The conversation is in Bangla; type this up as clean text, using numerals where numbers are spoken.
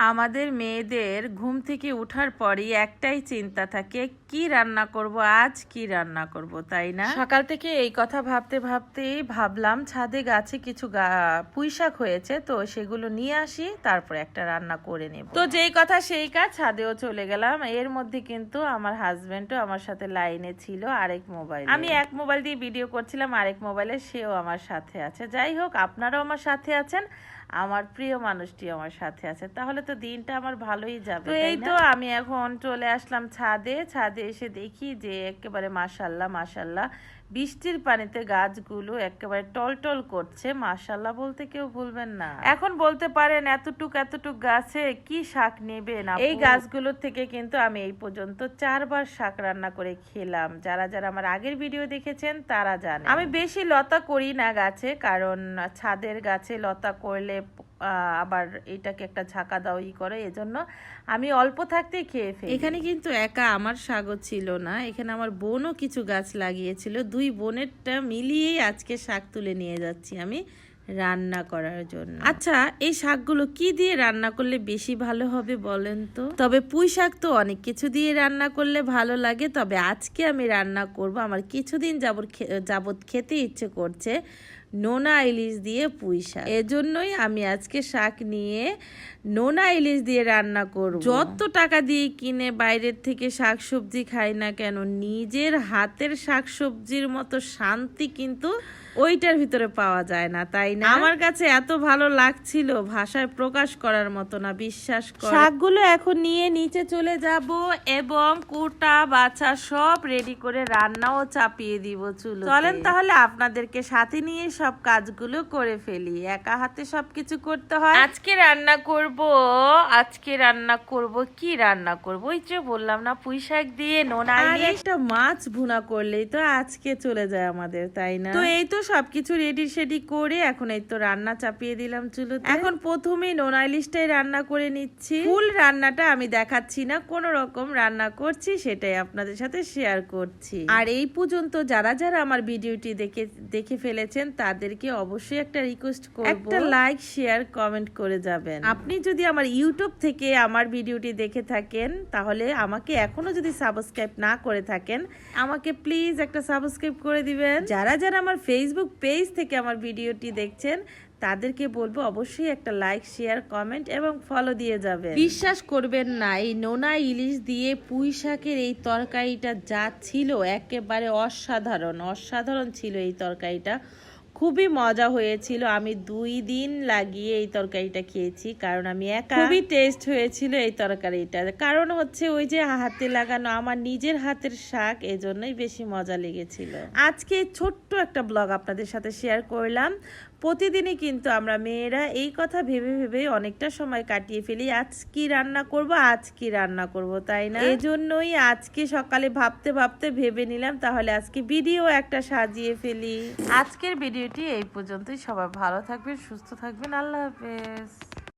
আমাদের মেয়েদের ঘুম থেকে ওঠার পরই একটাই চিন্তা থাকে, কি রান্না করব, আজ কি রান্না করব, তাই না? সকাল থেকে এই কথা ভাবতে ভাবতেই ভাবলাম ছাদে গাছে কিছু পুঁই শাক হয়েছে, তো সেগুলো নিয়ে আসি, তারপরে একটা রান্না করে নেব। তো যেই কথা সেই কাজ, ছাদেও চলে গেলাম। এর মধ্যে কিন্তু আমার হাজবেন্ডও আমার সাথে লাইনে ছিল আরেক মোবাইল। আমি এক মোবাইল দিয়ে ভিডিও করছিলাম, আরেক মোবাইলে সেও আমার সাথে আছে। যাই হোক, আপনারাও আমার সাথে আছেন, আমার প্রিয় মানুষটি আমার সাথে আছে, তাহলে তো দিনটা আমার ভালোই যাবে। তো এই তো আমি এখন চলে আসলাম ছাদে এসে দেখি যে একেবারে মাশাল্লাহ মাশাল্লাহ বৃষ্টির পানিতে গাছগুলো একেবারে টলটল করছে। মাশাল্লাহ বলতে কেউ ভুলবেন না। এখন বলতে পারেন এতটুক গাছে কি শাক নেবেন। এই গাছগুলোর থেকে কিন্তু আমি এই পর্যন্ত 4 বার শাক রান্না করে খেলাম। যারা যারা আমার আগের ভিডিও দেখেছেন তারা জানে আমি বেশি লতা করি না গাছে, কারণ ছাদের গাছে লতা করলে আবার এটাকে একটা ঝাঁকা দাও করে, এজন্য আমি অল্প থাকতেই খেয়ে ফেলি। এখানে কিন্তু একা আমার শাকও ছিল না, এখানে আমার বোনও কিছু গাছ লাগিয়েছিল। দুই বোনেরটা মিলিয়েই আজকে শাক তুলে নিয়ে যাচ্ছি আমি রান্না করার জন্য। আচ্ছা, এই শাকগুলো কি দিয়ে রান্না করলে বেশি ভালো হবে বলেন তো? তবে পুঁই শাক তো অনেক কিছু দিয়ে রান্না করলে ভালো লাগে, তবে আজকে আমি রান্না করব, আমার কিছুদিন যাবত খেতে ইচ্ছে করছে নোনা ইলিশ দিয়ে পুঁই শাক। এজন্যই আমি আজকে শাক নিয়ে নোনা ইলিশ দিয়ে রান্না করব। যত টাকা দিয়ে কিনে বাইরের থেকে শাকসবজি খাই না কেন, নিজের হাতের শাকসবজির মতো শান্তি কিন্তু ওইটার ভিতরে পাওয়া যায় না, তাই না? আমার কাছে এত ভালো লাগছিল, ভাষায় প্রকাশ করার মতো না, বিশ্বাস কর। শাকগুলো এখন নিয়ে নিচে চলে যাব এবং কোটা বাছা সব রেডি করে রান্নাও চাপিয়ে দিব চুলো। চলেন তাহলে আপনাদেরকে সাথে নিয়ে সব কাজগুলো করে ফেলি। একা হাতে সবকিছু করতে হয়। আজকে রান্না করব কি রান্না করব? ওই যে বললাম না, পুঁই শাক দিয়ে নোনা ইলিশ, একটা মাছ ভুনা করলেই তো আজকে চলে যায় আমাদের, তাই না? তো এই তো সবকিছু রেডি সেডি করে এখন এই তো রান্না চাপিয়ে দিলাম চুলোতে। এখন প্রথমে নোনা ইলিশটাই রান্না করে নিচ্ছি। ফুল রান্নাটা আমি দেখাচ্ছি না, কোন রকম রান্না করছি সেটাই আপনাদের সাথে শেয়ার করছি। আর এই পর্যন্ত যারা যারা আমার ভিডিওটি দেখে ফেলেছেন তাদেরকে অবশ্যই একটা রিকোয়েস্ট করব, একটা লাইক শেয়ার কমেন্ট করে যাবেন। আপনি যদি আমার ইউটিউব থেকে আমার ভিডিওটি দেখে থাকেন, তাহলে আমাকে এখনো যদি সাবস্ক্রাইব না করে থাকেন, আমাকে প্লিজ একটা সাবস্ক্রাইব করে দিবেন। যারা যারা আমার ফেসবুক পেজ থেকে আমার ভিডিওটি দেখছেন তাদেরকে বলবো অবশ্যই একটা লাইক শেয়ার কমেন্ট এবং ফলো দিয়ে যাবেন। বিশ্বাস করবেন না, এই নোনা ইলিশ দিয়ে পুঁই শাকের এই তরকারিটা যা ছিল একেবারে অসাধারণ ছিল এই তরকারিটা। খুবই মজা হয়েছিল। আমি 2 দিন লাগিয়ে এই তরকারিটা খেয়েছি, কারণ আমি একা। খুবই টেস্ট হয়েছিল এই তরকারিটা, কারণ হচ্ছে ওই যে হাতে লাগানো আমার নিজের হাতের শাক, এজন্যই বেশি মজা লেগেছিল। আজকে ছোট্ট একটা ব্লগ আপনাদের সাথে শেয়ার করলাম। প্রতিদিনই কিন্তু আমরা মেয়েরা এই কথা ভেবে ভেবে অনেকটা সময় কাটিয়ে ফেলি, আজ কি রান্না করব, তাই না? এজন্যই আজকে সকালে ভাবতে ভাবতে ভেবে নিলাম তাহলে আজকে ভিডিও একটা সাজিয়ে ফেলি। আজকের ভিডিওটি এই পর্যন্তই। সবাই ভালো থাকবেন, সুস্থ থাকবেন, আল্লাহ হাফেজ।